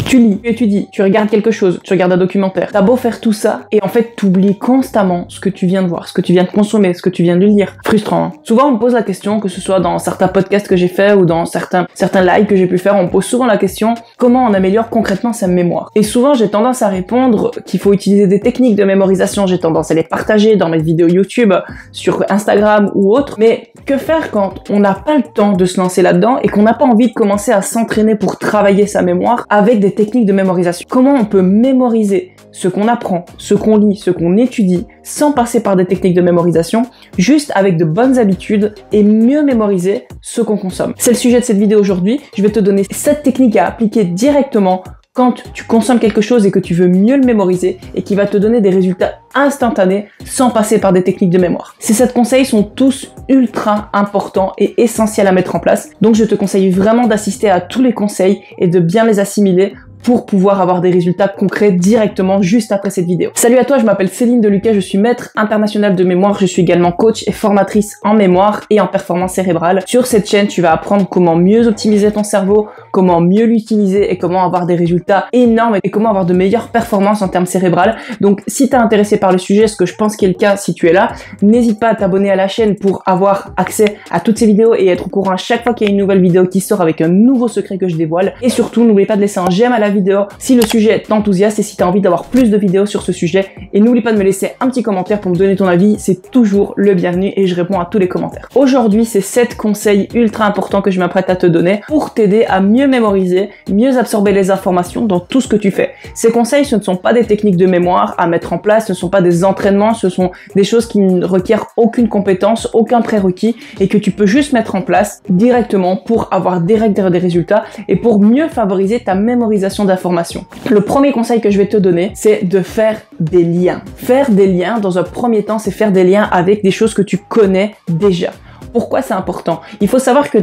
Tu lis, tu étudies, tu regardes quelque chose, tu regardes un documentaire. T'as beau faire tout ça, et en fait, t'oublies constamment ce que tu viens de voir, ce que tu viens de consommer, ce que tu viens de lire. Frustrant, hein. Souvent, on me pose la question, que ce soit dans certains podcasts que j'ai fait ou dans certains lives que j'ai pu faire, on me pose souvent la question, comment on améliore concrètement sa mémoire? Et souvent, j'ai tendance à répondre qu'il faut utiliser des techniques de mémorisation, j'ai tendance à les partager dans mes vidéos YouTube, sur Instagram ou autres, mais que faire quand on n'a pas le temps de se lancer là-dedans et qu'on n'a pas envie de commencer à s'entraîner pour travailler sa mémoire avec des techniques de mémorisation? Comment on peut mémoriser ce qu'on apprend, ce qu'on lit, ce qu'on étudie, sans passer par des techniques de mémorisation, juste avec de bonnes habitudes et mieux mémoriser ce qu'on consomme? C'est le sujet de cette vidéo aujourd'hui. Je vais te donner 7 techniques à appliquer directement quand tu consommes quelque chose et que tu veux mieux le mémoriser et qui va te donner des résultats instantanés sans passer par des techniques de mémoire. Ces 7 conseils sont tous ultra importants et essentiels à mettre en place, donc je te conseille vraiment d'assister à tous les conseils et de bien les assimiler pour pouvoir avoir des résultats concrets directement juste après cette vidéo. Salut à toi, je m'appelle Céline Delucet, je suis maître international de mémoire, je suis également coach et formatrice en mémoire et en performance cérébrale. Sur cette chaîne, tu vas apprendre comment mieux optimiser ton cerveau, comment mieux l'utiliser et comment avoir des résultats énormes et comment avoir de meilleures performances en termes cérébrales. Donc si t'es intéressé par le sujet, ce que je pense qu'il est le cas si tu es là, n'hésite pas à t'abonner à la chaîne pour avoir accès à toutes ces vidéos et être au courant à chaque fois qu'il y a une nouvelle vidéo qui sort avec un nouveau secret que je dévoile. Et surtout, n'oublie pas de laisser un j'aime à la vidéo si le sujet t'enthousiaste et si tu as envie d'avoir plus de vidéos sur ce sujet. Et n'oublie pas de me laisser un petit commentaire pour me donner ton avis, c'est toujours le bienvenu et je réponds à tous les commentaires. Aujourd'hui, c'est 7 conseils ultra importants que je m'apprête à te donner pour t'aider à mieux mémoriser, mieux absorber les informations dans tout ce que tu fais. Ces conseils, ce ne sont pas des techniques de mémoire à mettre en place, ce ne sont pas des entraînements, ce sont des choses qui ne requièrent aucune compétence, aucun prérequis et que tu peux juste mettre en place directement pour avoir direct des résultats et pour mieux favoriser ta mémorisation d'informations. Le premier conseil que je vais te donner, c'est de faire des liens. Faire des liens, dans un premier temps, c'est faire des liens avec des choses que tu connais déjà. Pourquoi c'est important? Il faut savoir que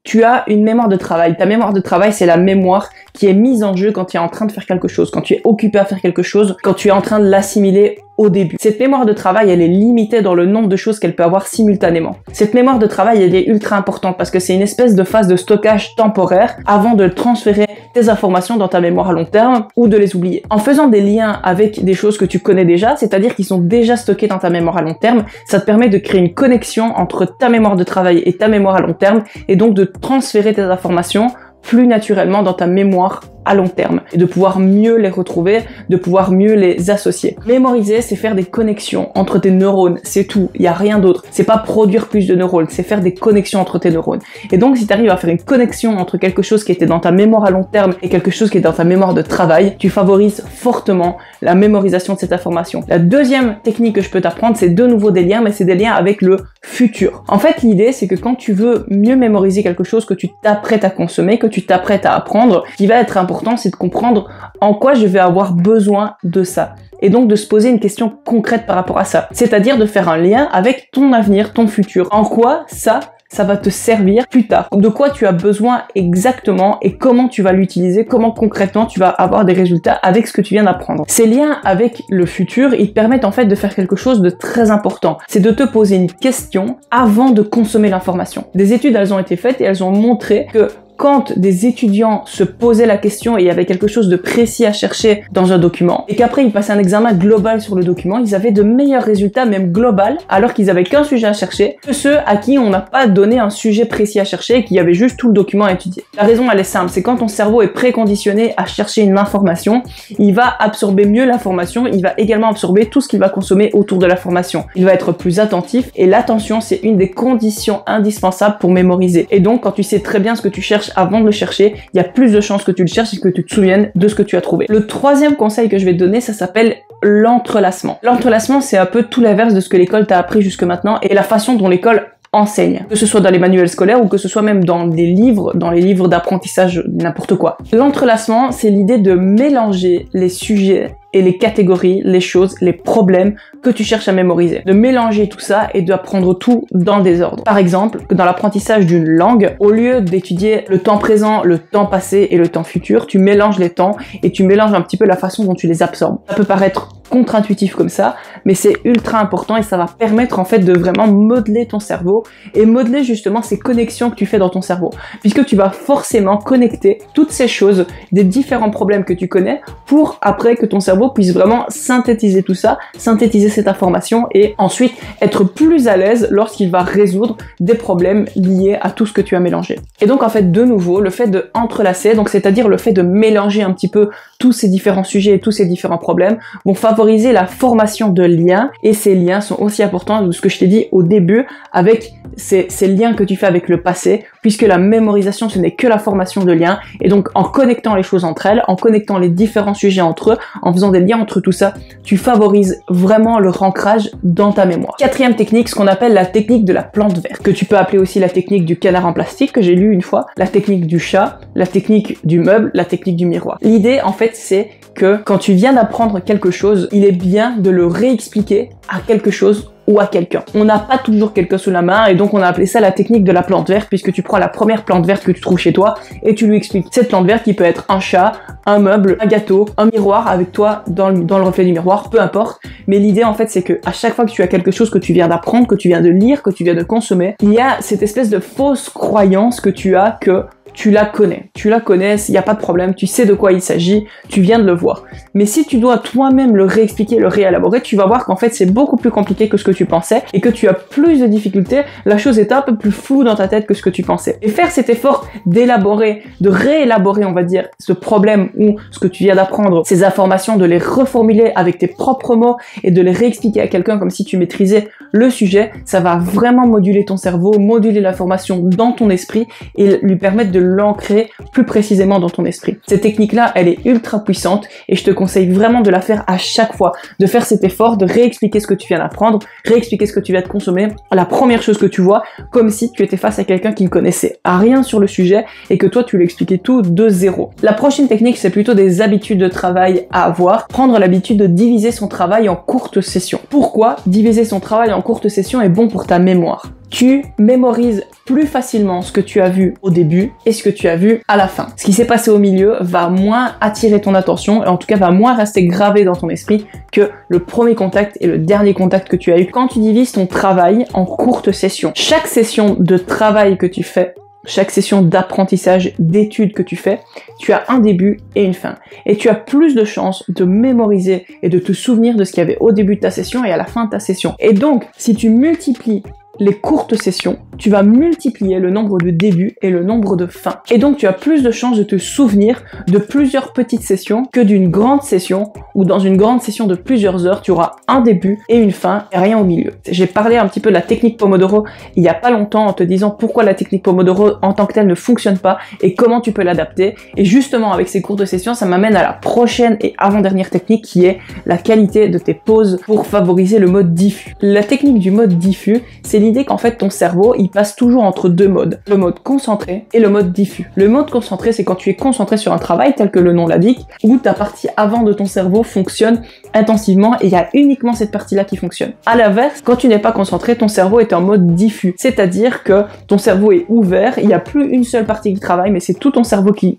tu as une mémoire de travail. Ta mémoire de travail, c'est la mémoire qui est mise en jeu quand tu es en train de faire quelque chose, quand tu es occupé à faire quelque chose, quand tu es en train de l'assimiler au début. Cette mémoire de travail, elle est limitée dans le nombre de choses qu'elle peut avoir simultanément. Cette mémoire de travail, elle est ultra importante parce que c'est une espèce de phase de stockage temporaire avant de transférer tes informations dans ta mémoire à long terme ou de les oublier. En faisant des liens avec des choses que tu connais déjà, c'est-à-dire qui sont déjà stockées dans ta mémoire à long terme, ça te permet de créer une connexion entre ta mémoire de travail et ta mémoire à long terme et donc de transférer tes informations plus naturellement dans ta mémoire à long terme et de pouvoir mieux les retrouver, de pouvoir mieux les associer. Mémoriser, c'est faire des connexions entre tes neurones, c'est tout, il y a rien d'autre. C'est pas produire plus de neurones, c'est faire des connexions entre tes neurones. Et donc si tu arrives à faire une connexion entre quelque chose qui était dans ta mémoire à long terme et quelque chose qui est dans ta mémoire de travail, tu favorises fortement la mémorisation de cette information. La deuxième technique que je peux t'apprendre, c'est de nouveau des liens, mais c'est des liens avec le futur. En fait, l'idée, c'est que quand tu veux mieux mémoriser quelque chose que tu t'apprêtes à consommer, que tu t'apprêtes à apprendre, ce qui va être important, c'est de comprendre en quoi je vais avoir besoin de ça. Et donc de se poser une question concrète par rapport à ça. C'est-à-dire de faire un lien avec ton avenir, ton futur. En quoi ça va te servir plus tard. De quoi tu as besoin exactement et comment tu vas l'utiliser, comment concrètement tu vas avoir des résultats avec ce que tu viens d'apprendre. Ces liens avec le futur, ils te permettent en fait de faire quelque chose de très important. C'est de te poser une question avant de consommer l'information. Des études, elles ont été faites et elles ont montré que quand des étudiants se posaient la question et il y avait quelque chose de précis à chercher dans un document et qu'après ils passaient un examen global sur le document, ils avaient de meilleurs résultats, même global, alors qu'ils avaient qu'un sujet à chercher, que ceux à qui on n'a pas donné un sujet précis à chercher et qui avaient juste tout le document à étudier. La raison, elle est simple, c'est quand ton cerveau est préconditionné à chercher une information, il va absorber mieux l'information, il va également absorber tout ce qu'il va consommer autour de l'information. Il va être plus attentif et l'attention, c'est une des conditions indispensables pour mémoriser. Et donc, quand tu sais très bien ce que tu cherches avant de le chercher, il y a plus de chances que tu le cherches et que tu te souviennes de ce que tu as trouvé. Le troisième conseil que je vais te donner, ça s'appelle l'entrelacement. L'entrelacement, c'est un peu tout l'inverse de ce que l'école t'a appris jusque maintenant et la façon dont l'école enseigne, que ce soit dans les manuels scolaires ou que ce soit même dans les livres d'apprentissage, n'importe quoi. L'entrelacement, c'est l'idée de mélanger les sujets et les catégories, les choses, les problèmes que tu cherches à mémoriser. De mélanger tout ça et d'apprendre tout dans le désordre. Par exemple, dans l'apprentissage d'une langue, au lieu d'étudier le temps présent, le temps passé et le temps futur, tu mélanges les temps et tu mélanges un petit peu la façon dont tu les absorbes. Ça peut paraître contre-intuitif comme ça, mais c'est ultra important et ça va permettre en fait de vraiment modeler ton cerveau et modeler justement ces connexions que tu fais dans ton cerveau, puisque tu vas forcément connecter toutes ces choses, des différents problèmes que tu connais, pour après que ton cerveau puisse vraiment synthétiser tout ça, synthétiser cette information et ensuite être plus à l'aise lorsqu'il va résoudre des problèmes liés à tout ce que tu as mélangé. Et donc en fait de nouveau, le fait de entrelacer, donc c'est-à-dire le fait de mélanger un petit peu tous ces différents sujets et tous ces différents problèmes vont favoriser la formation de liens, et ces liens sont aussi importants de ce que je t'ai dit au début avec ces liens que tu fais avec le passé, puisque la mémorisation ce n'est que la formation de liens, et donc en connectant les choses entre elles, en connectant les différents sujets entre eux, en faisant des liens entre tout ça, tu favorises vraiment le ancrage dans ta mémoire. Quatrième technique, ce qu'on appelle la technique de la plante verte, que tu peux appeler aussi la technique du canard en plastique, que j'ai lu une fois, la technique du chat, la technique du meuble, la technique du miroir. L'idée en fait c'est que quand tu viens d'apprendre quelque chose, il est bien de le réexpliquer à quelque chose ou à quelqu'un. On n'a pas toujours quelqu'un sous la main et donc on a appelé ça la technique de la plante verte, puisque tu prends la première plante verte que tu trouves chez toi et tu lui expliques cette plante verte qui peut être un chat, un meuble, un gâteau, un miroir avec toi dans le reflet du miroir, peu importe. Mais l'idée en fait c'est que à chaque fois que tu as quelque chose que tu viens d'apprendre, que tu viens de lire, que tu viens de consommer, il y a cette espèce de fausse croyance que tu as que tu la connais, il n'y a pas de problème, tu sais de quoi il s'agit, tu viens de le voir. Mais si tu dois toi-même le réexpliquer, le réélaborer, tu vas voir qu'en fait c'est beaucoup plus compliqué que ce que tu pensais et que tu as plus de difficultés, la chose est un peu plus floue dans ta tête que ce que tu pensais. Et faire cet effort d'élaborer, de réélaborer on va dire, ce problème ou ce que tu viens d'apprendre, ces informations, de les reformuler avec tes propres mots et de les réexpliquer à quelqu'un comme si tu maîtrisais le sujet, ça va vraiment moduler ton cerveau, moduler l'information dans ton esprit et lui permettre de l'ancrer plus précisément dans ton esprit. Cette technique-là, elle est ultra puissante et je te conseille vraiment de la faire à chaque fois, de faire cet effort, de réexpliquer ce que tu viens d'apprendre, réexpliquer ce que tu viens de consommer, la première chose que tu vois, comme si tu étais face à quelqu'un qui ne connaissait rien sur le sujet et que toi tu lui expliquais tout de zéro. La prochaine technique, c'est plutôt des habitudes de travail à avoir, prendre l'habitude de diviser son travail en courtes sessions. Pourquoi diviser son travail en courtes sessions est bon pour ta mémoire? Tu mémorises plus facilement ce que tu as vu au début et ce que tu as vu à la fin. Ce qui s'est passé au milieu va moins attirer ton attention et en tout cas va moins rester gravé dans ton esprit que le premier contact et le dernier contact que tu as eu. Quand tu divises ton travail en courtes sessions, chaque session de travail que tu fais, chaque session d'apprentissage, d'études que tu fais, tu as un début et une fin. Et tu as plus de chances de mémoriser et de te souvenir de ce qu'il y avait au début de ta session et à la fin de ta session. Et donc, si tu multiplies les courtes sessions, tu vas multiplier le nombre de débuts et le nombre de fins. Et donc tu as plus de chances de te souvenir de plusieurs petites sessions que d'une grande session où dans une grande session de plusieurs heures, tu auras un début et une fin et rien au milieu. J'ai parlé un petit peu de la technique Pomodoro il y a pas longtemps en te disant pourquoi la technique Pomodoro en tant que telle ne fonctionne pas et comment tu peux l'adapter. Et justement avec ces courtes sessions, ça m'amène à la prochaine et avant-dernière technique qui est la qualité de tes pauses pour favoriser le mode diffus. La technique du mode diffus, c'est l'idée qu'en fait ton cerveau il passe toujours entre deux modes, le mode concentré et le mode diffus. Le mode concentré, c'est quand tu es concentré sur un travail tel que le nom l'indique, où ta partie avant de ton cerveau fonctionne intensivement et il y a uniquement cette partie-là qui fonctionne. À l'inverse, quand tu n'es pas concentré, ton cerveau est en mode diffus, c'est-à-dire que ton cerveau est ouvert, il n'y a plus une seule partie qui travaille, mais c'est tout ton cerveau qui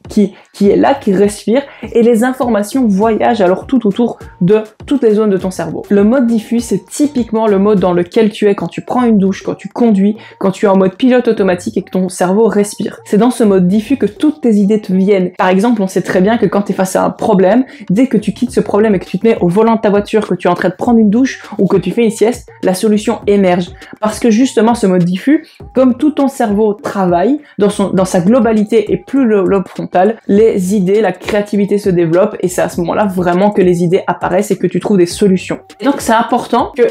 est là, qui respire et les informations voyagent alors tout autour de toutes les zones de ton cerveau. Le mode diffus, c'est typiquement le mode dans lequel tu es quand tu prends une douche, quand tu conduis, quand tu es en mode pilote automatique et que ton cerveau respire. C'est dans ce mode diffus que toutes tes idées te viennent. Par exemple, on sait très bien que quand tu es face à un problème, dès que tu quittes ce problème et que tu te mets au volant de ta voiture, que tu es en train de prendre une douche ou que tu fais une sieste, la solution émerge. Parce que justement, ce mode diffus, comme tout ton cerveau travaille dans sa globalité et plus le lobe frontal, les idées, la créativité se développe et c'est à ce moment-là vraiment que les idées apparaissent et que tu trouves des solutions. Et donc, c'est important que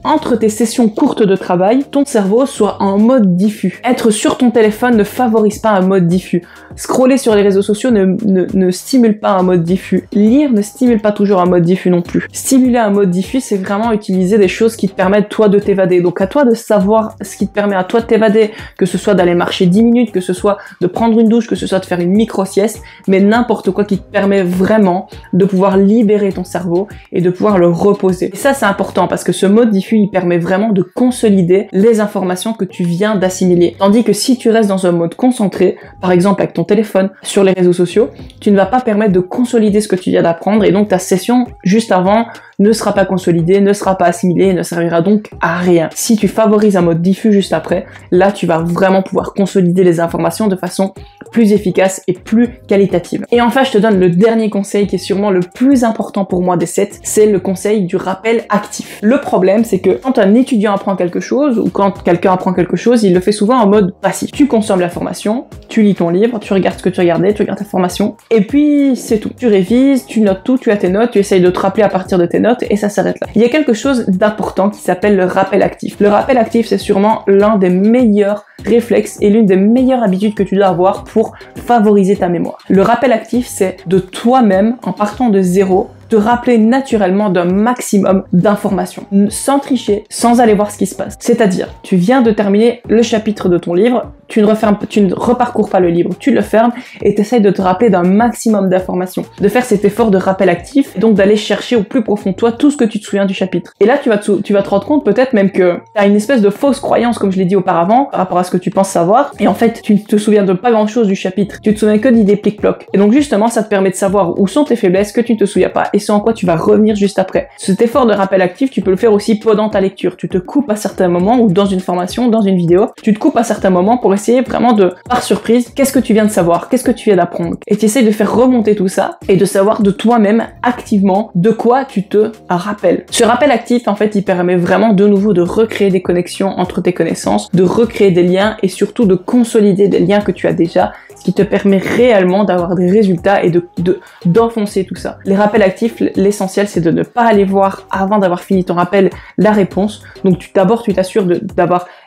entre tes sessions courtes de travail, ton cerveau soit en mode diffus. Être sur ton téléphone ne favorise pas un mode diffus. Scroller sur les réseaux sociaux ne stimule pas un mode diffus. Lire ne stimule pas toujours un mode diffus non plus. Stimuler un mode diffus, c'est vraiment utiliser des choses qui te permettent toi de t'évader. Donc à toi de savoir ce qui te permet à toi de t'évader, que ce soit d'aller marcher 10 minutes, que ce soit de prendre une douche, que ce soit de faire une micro-sieste, mais n'importe quoi qui te permet vraiment de pouvoir libérer ton cerveau et de pouvoir le reposer. Et ça, c'est important parce que ce mode diffus, il permet vraiment de consolider les informations que tu viens d'assimiler. Tandis que si tu restes dans un mode concentré, par exemple avec ton téléphone, sur les réseaux sociaux, tu ne vas pas permettre de consolider ce que tu viens d'apprendre et donc ta session juste avant ne sera pas consolidé, ne sera pas assimilé et ne servira donc à rien. Si tu favorises un mode diffus juste après, là tu vas vraiment pouvoir consolider les informations de façon plus efficace et plus qualitative. Et enfin, je te donne le dernier conseil qui est sûrement le plus important pour moi des 7, c'est le conseil du rappel actif. Le problème, c'est que quand un étudiant apprend quelque chose ou quand quelqu'un apprend quelque chose, il le fait souvent en mode passif. Tu consommes l'information, tu lis ton livre, tu regardes ce que tu regardais, tu regardes ta formation, et puis c'est tout. Tu révises, tu notes tout, tu as tes notes, tu essayes de te rappeler à partir de tes notes et ça s'arrête là. Il y a quelque chose d'important qui s'appelle le rappel actif. Le rappel actif, c'est sûrement l'un des meilleurs réflexes et l'une des meilleures habitudes que tu dois avoir pour favoriser ta mémoire. Le rappel actif, c'est de toi-même, en partant de zéro, te rappeler naturellement d'un maximum d'informations, sans tricher, sans aller voir ce qui se passe. C'est-à-dire, tu viens de terminer le chapitre de ton livre, tu ne reparcours pas le livre, tu le fermes et tu essaies de te rappeler d'un maximum d'informations, de faire cet effort de rappel actif, et donc d'aller chercher au plus profond de toi tout ce que tu te souviens du chapitre. Et là, tu vas te rendre compte peut-être même que tu as une espèce de fausse croyance, comme je l'ai dit auparavant, par rapport à ce que tu penses savoir, et en fait, tu ne te souviens de pas grand-chose du chapitre, tu te souviens que d'idées plic-ploc. Et donc justement, ça te permet de savoir où sont tes faiblesses, que tu ne te souviens pas, et ce en quoi tu vas revenir juste après. Cet effort de rappel actif, tu peux le faire aussi pendant ta lecture. Tu te coupes à certains moments, ou dans une formation, dans une vidéo, tu te coupes à certains moments pour essayer vraiment de, par surprise, qu'est-ce que tu viens de savoir, qu'est-ce que tu viens d'apprendre. Et tu essaies de faire remonter tout ça, et de savoir de toi-même, activement, de quoi tu te rappelles. Ce rappel actif, en fait, il permet vraiment de nouveau de recréer des connexions entre tes connaissances, de recréer des liens, et surtout de consolider des liens que tu as déjà, ce qui te permet réellement d'avoir des résultats et d'enfoncer tout ça. Les rappels actifs, l'essentiel, c'est de ne pas aller voir avant d'avoir fini ton rappel la réponse. Donc d'abord, tu t'assures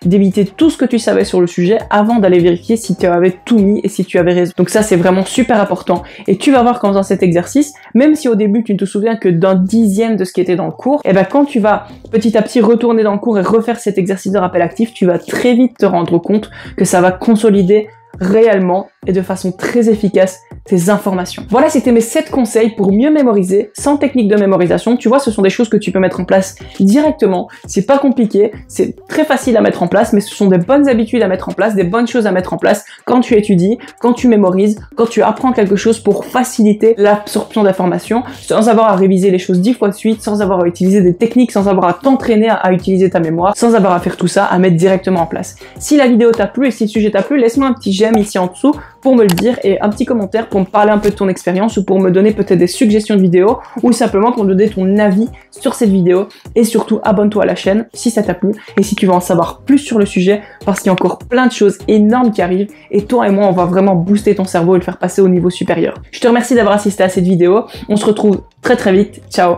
d'éviter tout ce que tu savais sur le sujet avant d'aller vérifier si tu avais tout mis et si tu avais raison. Donc ça, c'est vraiment super important. Et tu vas voir qu'en faisant cet exercice, même si au début, tu ne te souviens que d'un dixième de ce qui était dans le cours, et ben quand tu vas petit à petit retourner dans le cours et refaire cet exercice de rappel actif, tu vas très vite te rendre compte que ça va consolider réellement et de façon très efficace tes informations. Voilà, c'était mes 7 conseils pour mieux mémoriser sans technique de mémorisation. Tu vois, ce sont des choses que tu peux mettre en place directement. C'est pas compliqué, c'est très facile à mettre en place, mais ce sont des bonnes habitudes à mettre en place, des bonnes choses à mettre en place quand tu étudies, quand tu mémorises, quand tu apprends quelque chose pour faciliter l'absorption d'informations, sans avoir à réviser les choses 10 fois de suite, sans avoir à utiliser des techniques, sans avoir à t'entraîner à utiliser ta mémoire, sans avoir à faire tout ça, à mettre directement en place. Si la vidéo t'a plu et si le sujet t'a plu, laisse-moi un petit j'aime ici en dessous pour me le dire et un petit commentaire pour me parler un peu de ton expérience ou pour me donner peut-être des suggestions de vidéos ou simplement pour me donner ton avis sur cette vidéo. Et surtout, abonne-toi à la chaîne si ça t'a plu et si tu veux en savoir plus sur le sujet parce qu'il y a encore plein de choses énormes qui arrivent et toi et moi, on va vraiment booster ton cerveau et le faire passer au niveau supérieur. Je te remercie d'avoir assisté à cette vidéo. On se retrouve très très vite. Ciao!